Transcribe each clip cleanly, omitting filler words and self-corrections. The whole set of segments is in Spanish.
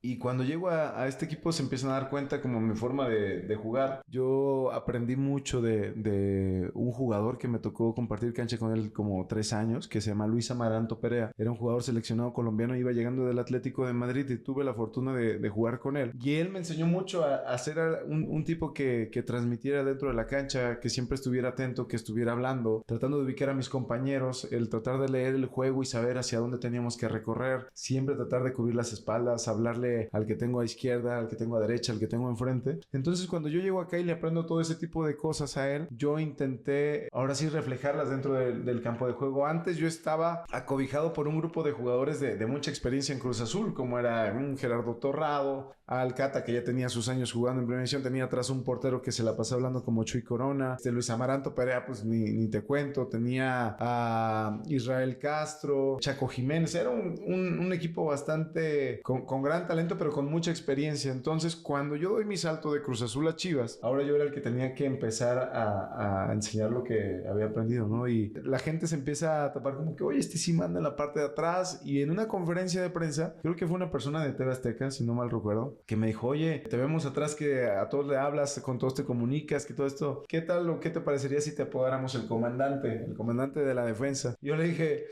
Y cuando llego a este equipo se empiezan a dar cuenta como mi forma de jugar. Yo aprendí mucho de un jugador que me tocó compartir cancha con él como 3 años, que se llama Luis Amaranto Perea. Era un jugador seleccionado colombiano, iba llegando del Atlético de Madrid y tuve la fortuna de jugar con él. Y él me enseñó mucho a ser un tipo que transmitiera dentro de la cancha, que siempre estuviera atento, que estuviera hablando, tratando de ubicar a mis compañeros, el tratar de leer el juego y saber hacia dónde teníamos que recorrer, siempre tratar de cubrir las espaldas, hablarle al que tengo a izquierda, al que tengo a derecha, al que tengo enfrente. Entonces cuando yo llego acá y le aprendo todo ese tipo de cosas a él, yo intenté ahora sí reflejarlas dentro del campo de juego. Antes yo estaba acobijado por un grupo de jugadores de mucha experiencia en Cruz Azul, como era un Gerardo Torrado, Alcata, que ya tenía sus años jugando en primera división, tenía atrás un portero que se la pasaba hablando como Chuy Corona, Luis Amaranto Perea, pues ni te cuento, tenía a Israel Castro, Chaco Jiménez, era un equipo bastante con gran talento, pero con mucha experiencia. Entonces, cuando yo doy mi salto de Cruz Azul a Chivas, ahora yo era el que tenía que empezar a enseñar lo que había aprendido, ¿no? Y la gente se empieza a tapar como que, oye, este sí manda en la parte de atrás. Y en una conferencia de prensa, creo que fue una persona de TV Azteca, si no mal recuerdo, que me dijo, oye, te vemos atrás que a todos le hablas, con todos te comunicas, que todo esto, ¿qué tal o qué te parecería si te apodáramos el comandante de la defensa? Yo le dije,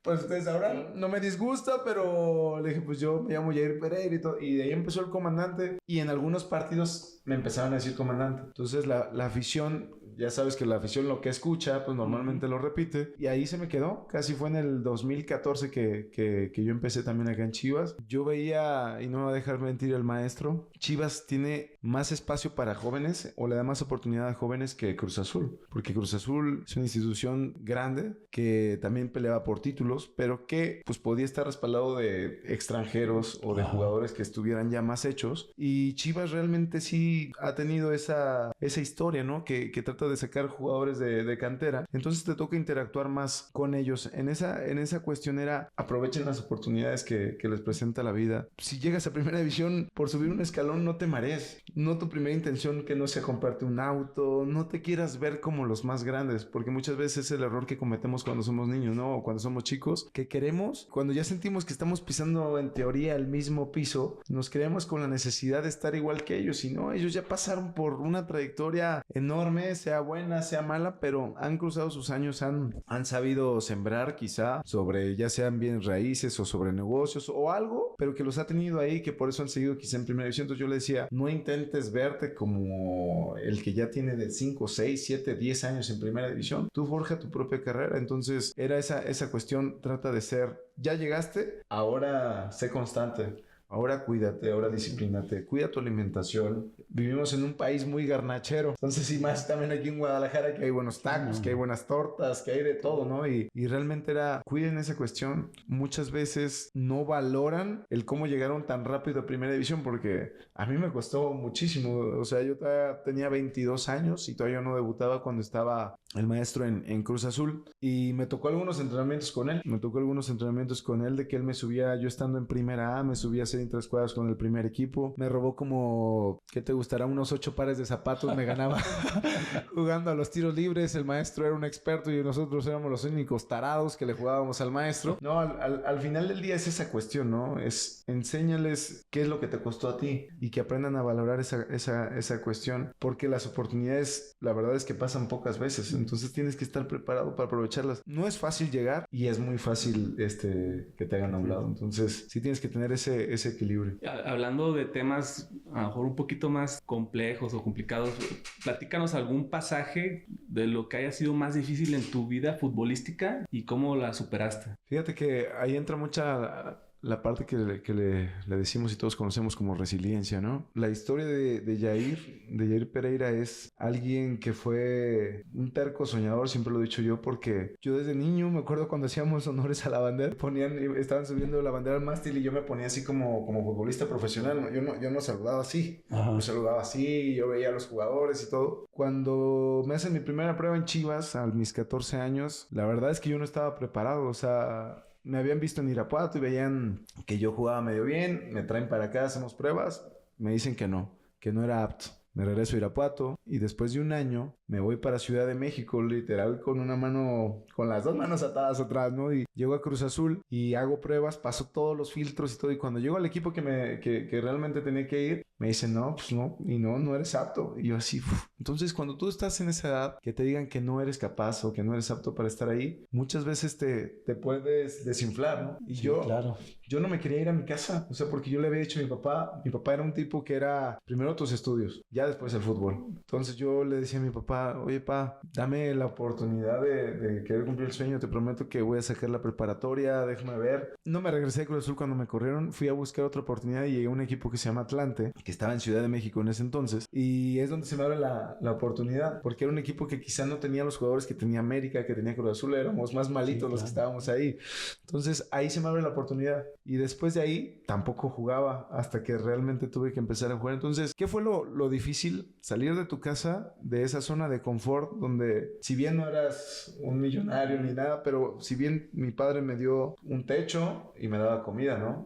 pues ustedes sabrán, no me disgusta, pero le dije, pues yo me llamo Jair Pereira y todo. Y de ahí empezó el comandante. Y en algunos partidos me empezaron a decir comandante. Entonces la afición, ya sabes que la afición lo que escucha, pues normalmente lo repite. Y ahí se me quedó. Casi fue en el 2014 que yo empecé también acá en Chivas. Yo veía, y no me va a dejar mentir el maestro, Chivas tiene más espacio para jóvenes o le da más oportunidad a jóvenes que Cruz Azul. Porque Cruz Azul es una institución grande que también peleaba por títulos, pero que pues podía estar respaldado de extranjeros o de jugadores que estuvieran ya más hechos. Y Chivas realmente sí ha tenido esa historia, ¿no? Que trata de sacar jugadores de cantera. Entonces te toca interactuar más con ellos. En esa cuestión era aprovechen las oportunidades que les presenta la vida. Si llegas a primera división, por subir un escalón no te marees. No tu primera intención que no sea comprarte un auto. No te quieras ver como los más grandes, porque muchas veces es el error que cometemos cuando somos niños, ¿no? O cuando somos chicos, que queremos, cuando ya sentimos que estamos pisando en teoría el mismo piso, nos creemos con la necesidad de estar igual que ellos. Y no, ellos ya pasaron por una trayectoria enorme, sea buena, sea mala, pero han cruzado sus años, han sabido sembrar quizá sobre ya sean bienes raíces o sobre negocios o algo, pero que los ha tenido ahí, que por eso han seguido quizá en primera división. Entonces yo le decía, no intentes verte como el que ya tiene de 5, 6, 7, 10 años en primera división. Tú forja tu propia carrera. Entonces era esa cuestión, trata de ser, ya llegaste, ahora sé constante. Ahora cuídate, ahora disciplínate, cuida tu alimentación. Vivimos en un país muy garnachero. Entonces, y más también aquí en Guadalajara, que hay buenos tacos, que hay buenas tortas, que hay de todo, ¿no? Y realmente era, cuiden esa cuestión. Muchas veces no valoran el cómo llegaron tan rápido a primera división, porque a mí me costó muchísimo. O sea, yo todavía tenía 22 años y todavía no debutaba cuando estaba el maestro en Cruz Azul. Y me tocó algunos entrenamientos con él. Me tocó algunos entrenamientos con él de que él me subía, yo estando en primera A, me subía a hacer intraescuadras con el primer equipo. Me robó como, ¿qué te gustará? Unos 8 pares de zapatos. Me ganaba jugando a los tiros libres. El maestro era un experto y nosotros éramos los únicos tarados que le jugábamos al maestro. No, al final del día es esa cuestión, ¿no? Es enséñales qué es lo que te costó a ti y que aprendan a valorar esa cuestión, porque las oportunidades, la verdad es que pasan pocas veces. Entonces tienes que estar preparado para aprovecharlas. No es fácil llegar y es muy fácil que te hagan a un lado. Entonces sí tienes que tener ese equilibrio. Hablando de temas a lo mejor un poquito más complejos o complicados, platícanos algún pasaje de lo que haya sido más difícil en tu vida futbolística y cómo la superaste. Fíjate que ahí entra mucha la parte que le decimos y todos conocemos como resiliencia, ¿no? La historia de Jair Pereira, es alguien que fue un terco soñador, siempre lo he dicho yo, porque yo desde niño me acuerdo cuando hacíamos honores a la bandera, estaban subiendo la bandera al mástil y yo me ponía así como futbolista profesional, ¿no? Yo no saludaba así, yo saludaba así, yo veía a los jugadores y todo. Cuando me hacen mi primera prueba en Chivas, a mis 14 años, la verdad es que yo no estaba preparado, o sea, me habían visto en Irapuato y veían que yo jugaba medio bien, me traen para acá, hacemos pruebas, me dicen que no era apto. me regreso a Irapuato y después de un año me voy para Ciudad de México, literal con una mano, con las dos manos atadas atrás, ¿no? Y llego a Cruz Azul y hago pruebas, paso todos los filtros y todo, y cuando llego al equipo que realmente tenía que ir, me dicen, no, pues no, y no eres apto. Y yo así, uf. Entonces cuando tú estás en esa edad, que te digan que no eres capaz o que no eres apto para estar ahí, muchas veces te puedes desinflar, ¿no? Y Sí, claro. yo no me quería ir a mi casa, o sea, porque yo le había dicho a mi papá era un tipo que era primero tus estudios, ya después el fútbol. Entonces yo le decía a mi papá, oye, pa, dame la oportunidad de querer cumplir el sueño, te prometo que voy a sacar la preparatoria, déjame ver. No me regresé a Cruz Azul cuando me corrieron, fui a buscar otra oportunidad y llegué a un equipo que se llama Atlante, que estaba en Ciudad de México en ese entonces, y es donde se me abre la oportunidad, porque era un equipo que quizá no tenía los jugadores que tenía América, que tenía Cruz Azul, éramos más malitos los que estábamos ahí. Entonces ahí se me abre la oportunidad. Y después de ahí tampoco jugaba hasta que realmente tuve que empezar a jugar. Entonces, ¿qué fue lo difícil? Salir de tu casa, de esa zona de confort donde si bien no eras un millonario ni nada, pero si bien mi padre me dio un techo y me daba comida, ¿no?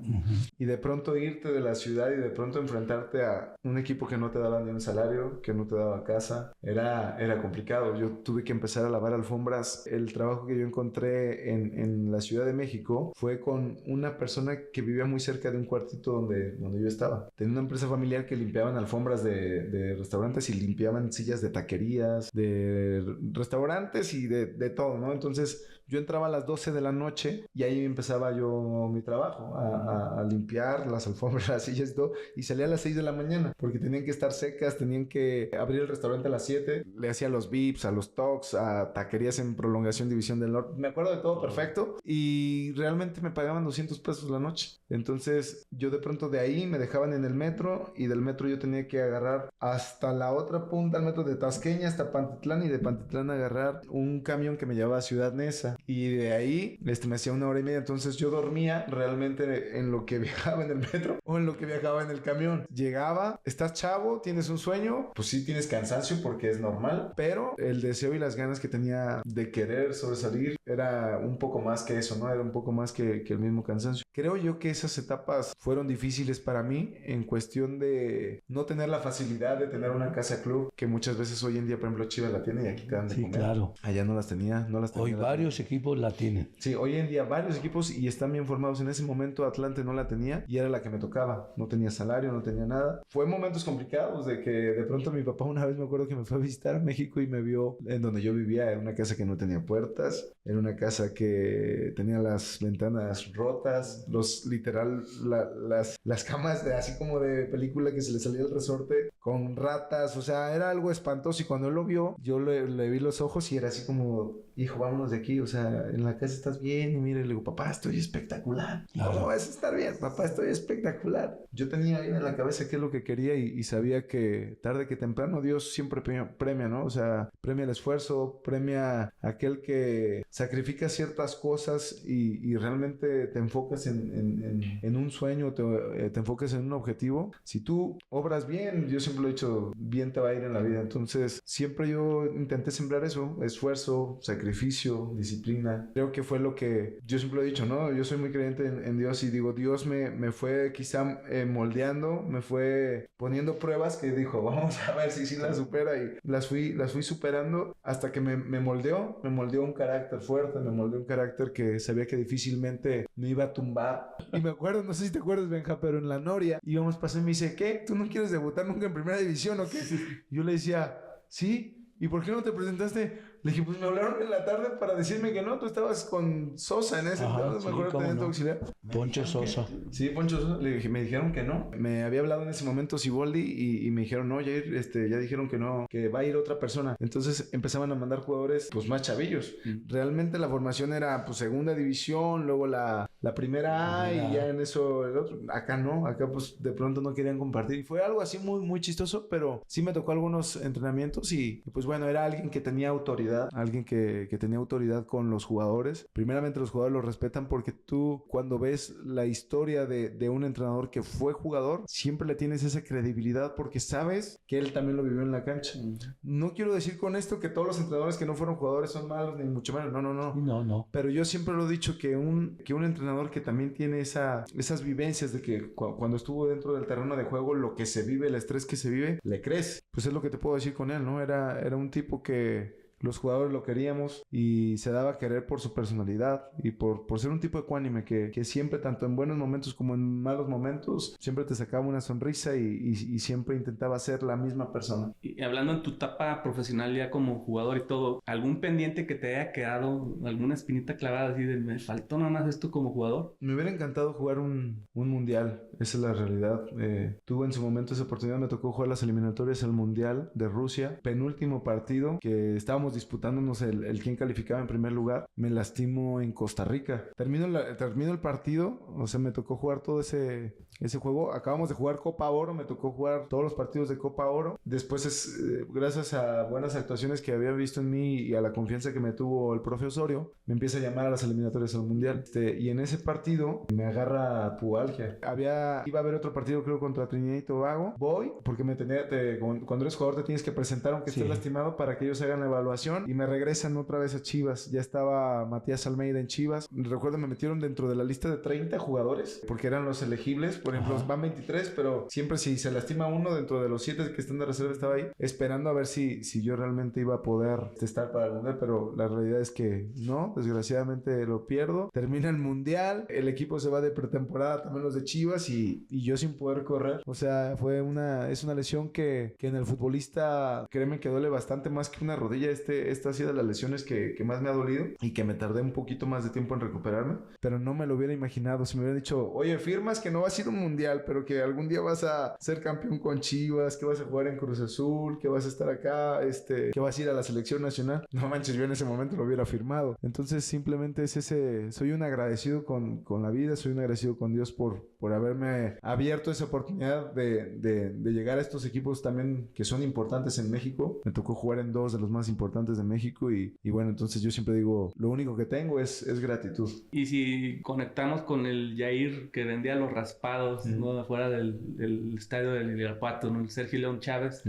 Y de pronto irte de la ciudad y de pronto enfrentarte a un equipo que no te daba ni un salario, que no te daba casa, era complicado. Yo tuve que empezar a lavar alfombras. El trabajo que yo encontré en la Ciudad de México fue con una persona que vivía muy cerca de un cuartito donde yo estaba. Tenía una empresa familiar que limpiaban alfombras de restaurantes y limpiaban sillas de taquerías, de restaurantes y de todo, ¿no? Entonces yo entraba a las 12 de la noche y ahí empezaba yo mi trabajo, a limpiar las alfombras, las sillas y todo, y salía a las 6 de la mañana porque tenían que estar secas, tenían que abrir el restaurante a las 7, le hacía a los VIPs, a los Talks, a taquerías en Prolongación División del Norte, me acuerdo de todo perfecto, y realmente me pagaban 200 pesos la noche. Entonces yo de pronto de ahí me dejaban en el metro y del metro yo tenía que agarrar hasta la otra punta, al metro de Tasqueña hasta Pantitlán, y de Pantitlán agarrar un camión que me llevaba a Ciudad Neza, y de ahí me hacía 1 hora y media. Entonces yo dormía realmente en lo que viajaba en el metro o en lo que viajaba en el camión. Llegaba, estás chavo, tienes un sueño, pues sí tienes cansancio porque es normal, pero el deseo y las ganas que tenía de querer sobresalir era un poco más que eso, ¿no? Era un poco más que el mismo cansancio. Creo yo que esas etapas fueron difíciles para mí en cuestión de no tener la facilidad de tener una casa club que muchas veces hoy en día, por ejemplo, Chivas la tiene y aquí te dan de comer. Claro. Allá no las tenía. Hoy varios equipos la tienen. Sí, hoy en día varios equipos y están bien formados. En ese momento Atlante no la tenía y era la que me tocaba. No tenía salario, no tenía nada. Fue momentos complicados de que de pronto mi papá una vez me acuerdo que me fue a visitar a México y me vio en donde yo vivía. Era una casa que no tenía puertas. Era una casa que tenía las ventanas rotas. Las camas de así como de película que se le salía el resorte con ratas. O sea, era algo espantoso y cuando él lo vio, yo le vi los ojos y era así como, hijo, vámonos de aquí. O sea, en la casa estás bien. Y mire, le digo, papá, estoy espectacular. Claro. ¿Cómo vas a estar bien? Papá, estoy espectacular. Yo tenía ahí en la cabeza qué es lo que quería y sabía que tarde que temprano Dios siempre premia, ¿no? O sea, premia el esfuerzo, premia a aquel que sacrifica ciertas cosas y realmente te enfocas en un sueño, te enfocas en un objetivo. Si tú obras bien, yo siempre lo he dicho, bien te va a ir en la vida. Entonces, siempre yo intenté sembrar eso, esfuerzo, sacrificio, disciplina. Creo que fue lo que yo siempre he dicho, ¿no? Yo soy muy creyente en Dios y digo, Dios me fue quizá moldeando, me fue poniendo pruebas que dijo, vamos a ver si la supera, y las fui superando hasta que me moldeó un carácter fuerte, me moldeó un carácter que sabía que difícilmente me iba a tumbar. Y me acuerdo, no sé si te acuerdas, Benja, pero en la Noria íbamos pasando y me dice, ¿qué? ¿Tú no quieres debutar nunca en primera división o qué? Yo le decía, sí. ¿Y por qué no te presentaste? Le dije, pues me hablaron en la tarde para decirme que no, tú estabas con Sosa en ese entonces, sí, mejor teniendo no. auxiliar. Poncho Sosa. Sí, Poncho Sosa. Le dije, me dijeron que no. Me había hablado en ese momento Siboldi y me dijeron, no, ya dijeron que no, que va a ir otra persona. Entonces empezaban a mandar jugadores, pues más chavillos. Realmente la formación era, pues, segunda división, luego la primera A y ya en eso el otro. Acá no, acá pues de pronto no querían compartir. Y fue algo así muy, muy chistoso, pero sí me tocó algunos entrenamientos y pues bueno, era alguien que tenía autoridad autoridad, alguien que tenía autoridad con los jugadores. Primeramente los jugadores lo respetan porque tú cuando ves la historia de un entrenador que fue jugador, siempre le tienes esa credibilidad porque sabes que él también lo vivió en la cancha. No quiero decir con esto que todos los entrenadores que no fueron jugadores son malos, ni mucho menos. No. Pero yo siempre lo he dicho que un entrenador que también tiene esas vivencias de que cuando estuvo dentro del terreno de juego, lo que se vive, el estrés que se vive, le crees. Pues es lo que te puedo decir con él, ¿no? Era un tipo que los jugadores lo queríamos y se daba a querer por su personalidad y por ser un tipo ecuánime que siempre, tanto en buenos momentos como en malos momentos, siempre te sacaba una sonrisa y siempre intentaba ser la misma persona. Y hablando en tu etapa profesional ya como jugador y todo, ¿algún pendiente que te haya quedado, alguna espinita clavada así de me faltó nada más esto como jugador? Me hubiera encantado jugar un mundial, esa es la realidad. Tuve en su momento esa oportunidad, me tocó jugar las eliminatorias al mundial de Rusia, penúltimo partido que estábamos disputándonos el quién calificaba en primer lugar. Me lastimo en Costa Rica. Termino el partido, o sea, me tocó jugar todo ese juego. Acabamos de jugar Copa Oro, me tocó jugar todos los partidos de Copa Oro. Después, gracias a buenas actuaciones que había visto en mí y a la confianza que me tuvo el profe Osorio, me empieza a llamar a las eliminatorias al mundial. Y en ese partido me agarra pubalgia. Iba a haber otro partido, creo, contra Trinidad y Tobago. Voy, porque cuando eres jugador te tienes que presentar aunque estés lastimado para que ellos hagan la evaluación y me regresan otra vez a Chivas. Ya estaba Matías Almeida en Chivas. Recuerdo, me metieron dentro de la lista de 30 jugadores porque eran los elegibles. Por ejemplo, van 23, pero siempre si se lastima uno dentro de los 7 que están de reserva estaba ahí esperando a ver si yo realmente iba a poder estar para el mundial, pero la realidad es que no, desgraciadamente lo pierdo. Termina el mundial, el equipo se va de pretemporada, también los de Chivas y yo sin poder correr. O sea, es una lesión que en el futbolista, créeme que duele bastante más que una rodilla. Esta ha sido de las lesiones que más me ha dolido y que me tardé un poquito más de tiempo en recuperarme, pero no me lo hubiera imaginado. Si me hubieran dicho, oye, firmas que no vas a ir a un mundial, pero que algún día vas a ser campeón con Chivas, que vas a jugar en Cruz Azul, que vas a estar acá, que vas a ir a la selección nacional, no manches, yo en ese momento lo hubiera firmado. Entonces simplemente es soy un agradecido con la vida, soy un agradecido con Dios por haberme abierto esa oportunidad de llegar a estos equipos también que son importantes en México. Me tocó jugar en 2 de los más importantes de México y bueno, entonces yo siempre digo, lo único que tengo es gratitud. Y si conectamos con el Jair que vendía los raspados, ¿no? Afuera del estadio del Irapuato, ¿no? El Sergio León Chávez.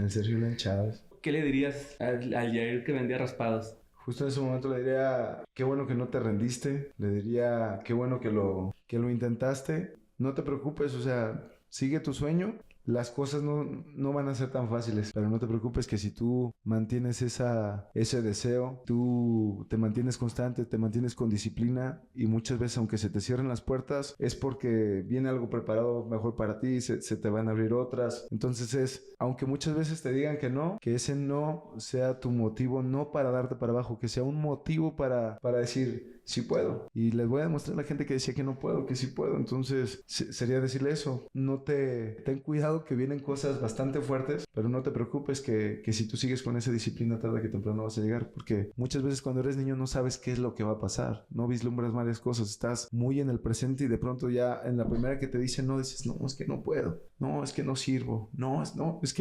¿Qué le dirías al Jair que vendía raspados? Justo en ese momento le diría, qué bueno que no te rendiste. Le diría, qué bueno que lo intentaste. No te preocupes, o sea, sigue tu sueño. Las cosas no van a ser tan fáciles, pero no te preocupes que si tú mantienes ese deseo, tú te mantienes constante, te mantienes con disciplina y muchas veces aunque se te cierren las puertas es porque viene algo preparado mejor para ti, se te van a abrir otras. Entonces aunque muchas veces te digan que ese no sea tu motivo, no para darte para abajo, que sea un motivo para decir, sí puedo. Y les voy a demostrar a la gente que decía que no puedo, que sí puedo. Entonces sería decirle eso, ten cuidado que vienen cosas bastante fuertes, pero no te preocupes que si tú sigues con esa disciplina tarde que temprano vas a llegar, porque muchas veces cuando eres niño no sabes qué es lo que va a pasar, no vislumbras varias cosas, estás muy en el presente y de pronto ya en la primera que te dicen no, dices, no, es que no puedo, no, es que no sirvo, es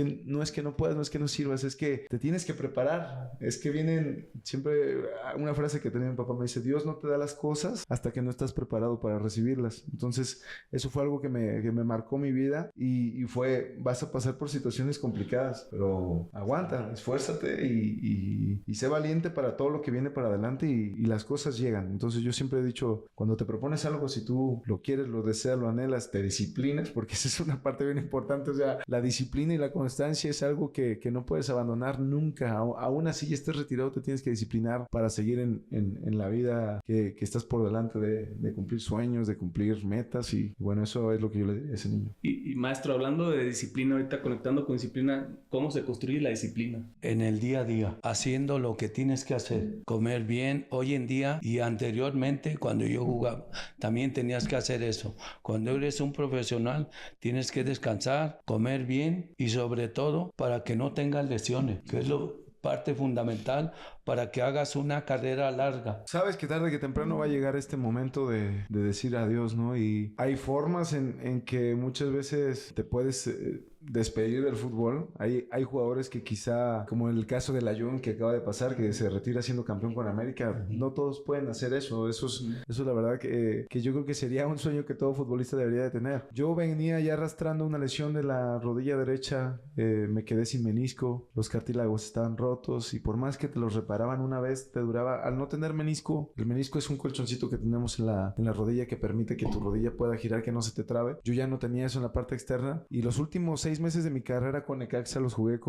que no puedas, no es que no sirvas, es que te tienes que preparar, es que vienen siempre una frase que tenía mi papá, me dice, Dios no te da las cosas hasta que no estás preparado para recibirlas. Entonces eso fue algo que me marcó mi vida y fue, vas a pasar por situaciones complicadas, pero aguanta, esfuérzate y sé valiente para todo lo que viene para adelante y las cosas llegan. Entonces yo siempre he dicho, cuando te propones algo, si tú lo quieres, lo deseas, lo anhelas, te disciplinas, porque esa es una parte bien importante. O sea, la disciplina y la constancia es algo que no puedes abandonar nunca. Aún así ya estés retirado, te tienes que disciplinar para seguir en la vida que estás por delante de cumplir sueños, de cumplir metas y bueno, eso es lo que yo le diría a ese niño. Y maestro, hablando de disciplina, ahorita conectando con disciplina, ¿cómo se construye la disciplina? En el día a día, haciendo lo que tienes que hacer, comer bien. Hoy en día y anteriormente cuando yo jugaba, también tenías que hacer eso. Cuando eres un profesional, tienes que descansar, comer bien y sobre todo para que no tengas lesiones, que es parte fundamental para que hagas una carrera larga. Sabes que tarde que temprano va a llegar este momento de decir adiós, ¿no? Y hay formas en que muchas veces te puedes despedir del fútbol. Hay jugadores que quizá, como en el caso de Layún que acaba de pasar, que se retira siendo campeón con América, no todos pueden hacer eso. Eso es la verdad que yo creo que sería un sueño que todo futbolista debería de tener. Yo venía ya arrastrando una lesión de la rodilla derecha, me quedé sin menisco, los cartílagos estaban rotos y por más que te los reparaban una vez, te duraba, al no tener menisco, el menisco es un colchoncito que tenemos en la rodilla que permite que tu rodilla pueda girar, que no se te trabe. Yo ya no tenía eso en la parte externa y los últimos 6 meses de mi carrera con Necaxa los jugué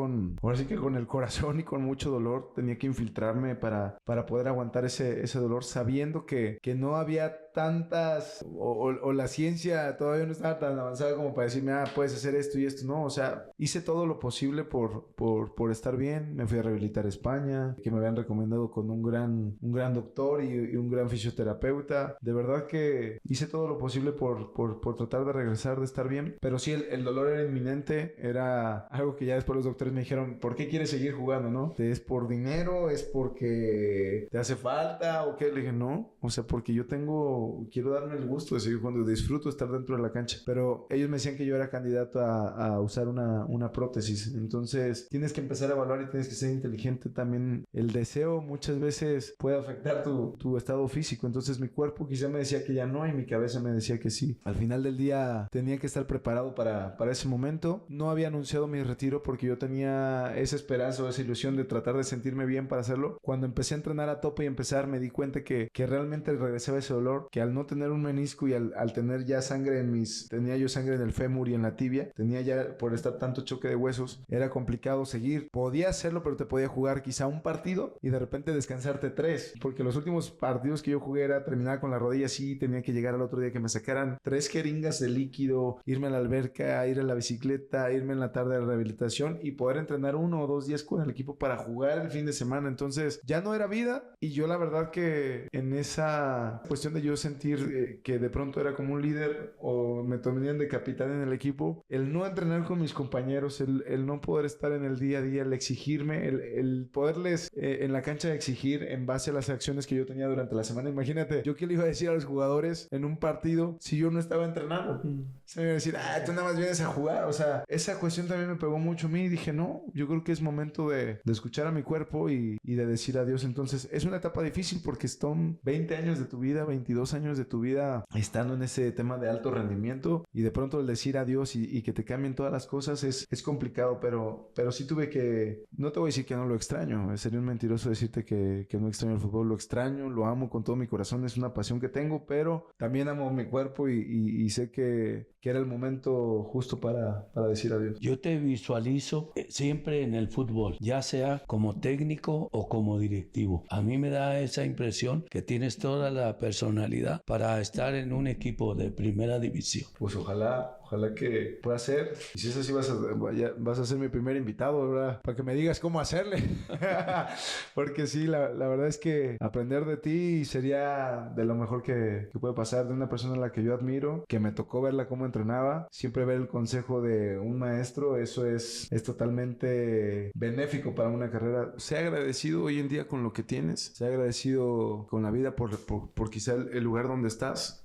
ahora sí que con el corazón y con mucho dolor. Tenía que infiltrarme para poder aguantar ese dolor, sabiendo que no había tantas o la ciencia todavía no estaba tan avanzada como para decirme, puedes hacer esto y esto. No, o sea, hice todo lo posible por estar bien. Me fui a rehabilitar a España, que me habían recomendado con un gran doctor y un gran fisioterapeuta. De verdad que hice todo lo posible por tratar de regresar, de estar bien. Pero sí, el dolor era inminente. Era algo que ya después los doctores me dijeron, ¿por qué quieres seguir jugando, no? ¿Es por dinero? ¿Es porque te hace falta? ¿O qué? Le dije, no. O sea, porque quiero darme el gusto de seguir jugando. Disfruto estar dentro de la cancha. Pero ellos me decían que yo era candidato a usar una prótesis. Entonces, tienes que empezar a evaluar y tienes que ser inteligente también. El deseo muchas veces puede afectar tu estado físico. Entonces, mi cuerpo quizá me decía que ya no y mi cabeza me decía que sí. Al final del día, tenía que estar preparado para ese momento. No había anunciado mi retiro porque yo tenía esa esperanza o esa ilusión de tratar de sentirme bien para hacerlo. Cuando empecé a entrenar a tope y empezar, me di cuenta que realmente regresaba ese dolor, que al no tener un menisco y al tener ya sangre tenía yo sangre en el fémur y en la tibia, tenía ya por estar tanto choque de huesos, era complicado seguir. Podía hacerlo, pero te podía jugar quizá un partido y de repente descansarte 3, porque los últimos partidos que yo jugué era terminar con la rodilla así, tenía que llegar al otro día que me sacaran 3 jeringas de líquido, irme a la alberca, ir a la bicicleta, irme en la tarde a la rehabilitación y poder entrenar 1 o 2 días con el equipo para jugar el fin de semana. Entonces ya no era vida y yo la verdad que en esa cuestión de yo sentir que de pronto era como un líder o me tomarían de capitán en el equipo, el no entrenar con mis compañeros, el no poder estar en el día a día, el exigirme, el poderles en la cancha exigir en base a las acciones que yo tenía durante la semana. Imagínate, yo qué le iba a decir a los jugadores en un partido si yo no estaba entrenando. Se me iba a decir, tú nada más vienes a jugar. O sea, esa cuestión también me pegó mucho a mí y dije, no, yo creo que es momento de escuchar a mi cuerpo y de decir adiós. Entonces, es una etapa difícil porque son 20 años de tu vida, 22 años de tu vida estando en ese tema de alto rendimiento y de pronto el decir adiós y que te cambien todas las cosas es complicado, pero sí tuve que, no te voy a decir que no lo extraño, sería un mentiroso decirte que no extraño el fútbol, lo extraño, lo amo con todo mi corazón, es una pasión que tengo, pero también amo mi cuerpo y sé que era el momento justo para decir adiós. Yo te visualizo siempre en el fútbol, ya sea como técnico o como directivo. A mí me da esa impresión que tienes toda la personalidad para estar en un equipo de primera división. Pues ojalá que pueda ser. Y si es así, vas a ser mi primer invitado, ¿verdad? Para que me digas cómo hacerle. Porque sí, la verdad es que aprender de ti sería de lo mejor que puede pasar, de una persona a la que yo admiro, que me tocó verla cómo entrenaba. Siempre ver el consejo de un maestro, eso es totalmente benéfico para una carrera. Sé agradecido hoy en día con lo que tienes. Sé agradecido con la vida por quizá el lugar donde estás.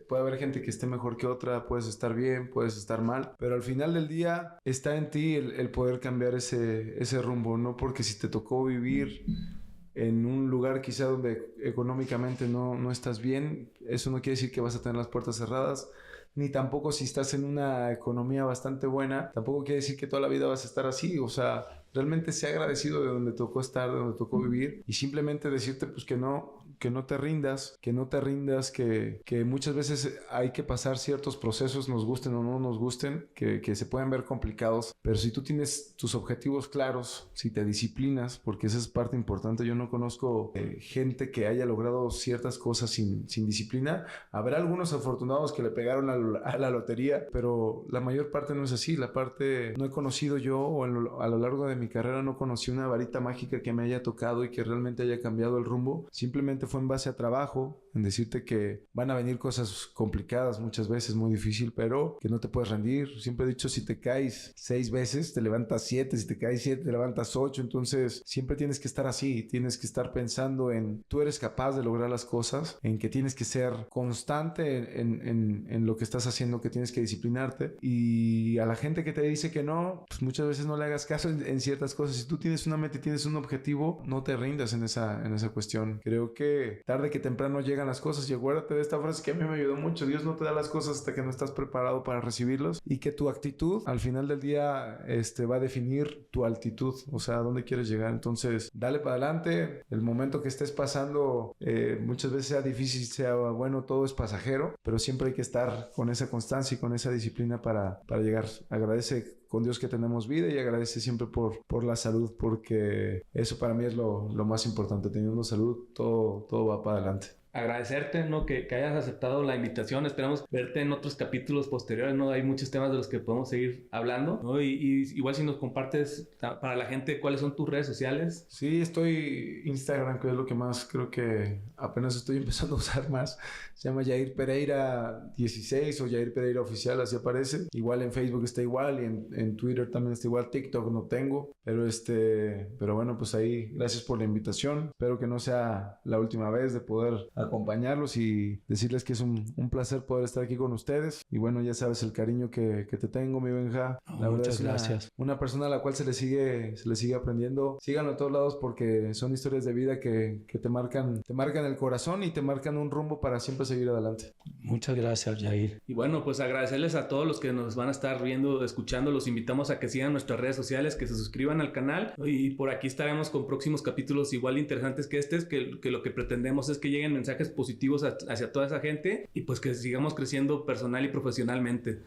Puede haber gente que esté mejor que otra, puedes estar bien, puedes estar mal, pero al final del día está en ti el poder cambiar ese rumbo, ¿no? Porque si te tocó vivir en un lugar quizá donde económicamente no estás bien, eso no quiere decir que vas a tener las puertas cerradas, ni tampoco si estás en una economía bastante buena, tampoco quiere decir que toda la vida vas a estar así. O sea, realmente sé agradecido de donde tocó estar, de donde tocó vivir, y simplemente decirte pues que no te rindas, que muchas veces hay que pasar ciertos procesos, nos gusten o no nos gusten, que se pueden ver complicados, pero si tú tienes tus objetivos claros, si te disciplinas, porque esa es parte importante. Yo no conozco gente que haya logrado ciertas cosas sin disciplina. Habrá algunos afortunados que le pegaron a la lotería, pero la mayor parte no es así. No he conocido yo, o a lo largo de mi carrera no conocí una varita mágica que me haya tocado y que realmente haya cambiado el rumbo. Simplemente fue en base a trabajo, en decirte que van a venir cosas complicadas muchas veces, muy difícil, pero que no te puedes rendir. Siempre he dicho, si te caes 6 veces, te levantas 7, si te caes 7, te levantas 8. Entonces siempre tienes que estar así, tienes que estar pensando en tú eres capaz de lograr las cosas, en que tienes que ser constante en lo que estás haciendo, que tienes que disciplinarte. Y a la gente que te dice que no, pues muchas veces no le hagas caso en ciertas cosas. Si tú tienes una meta y tienes un objetivo, no te rindas en esa cuestión. Creo que tarde que temprano llegan las cosas, y acuérdate de esta frase que a mí me ayudó mucho: Dios no te da las cosas hasta que no estás preparado para recibirlos, y que tu actitud al final del día va a definir tu altitud, o sea, a dónde quieres llegar. Entonces dale para adelante. El momento que estés pasando muchas veces sea difícil, sea bueno, todo es pasajero, pero siempre hay que estar con esa constancia y con esa disciplina para llegar. Agradece con Dios que tenemos vida, y agradece siempre por la salud, porque eso para mí es lo más importante. Teniendo salud, todo va para adelante. Agradecerte, ¿no? Que hayas aceptado la invitación. Esperamos verte en otros capítulos posteriores, ¿no? Hay muchos temas de los que podemos seguir hablando, ¿no? Y igual si nos compartes para la gente cuáles son tus redes sociales. Sí, estoy Instagram, que es lo que más creo que apenas estoy empezando a usar más. Se llama Jair Pereira 16 o Jair Pereira Oficial, así aparece. Igual en Facebook está igual, y en Twitter también está igual. TikTok no tengo, pero bueno, pues ahí, gracias por la invitación. Espero que no sea la última vez de poder acompañarlos y decirles que es un placer poder estar aquí con ustedes. Y bueno, ya sabes el cariño que te tengo, mi Benja. La verdad muchas gracias. Una persona a la cual se le sigue aprendiendo. Síganlo a todos lados, porque son historias de vida que te marcan el corazón y te marcan un rumbo para siempre seguir adelante. Muchas gracias, Jair. Y bueno, pues agradecerles a todos los que nos van a estar viendo, escuchando. Los invitamos a que sigan nuestras redes sociales, que se suscriban al canal, y por aquí estaremos con próximos capítulos igual interesantes que que lo que pretendemos es que lleguen mensajes positivos hacia toda esa gente, y pues que sigamos creciendo personal y profesionalmente.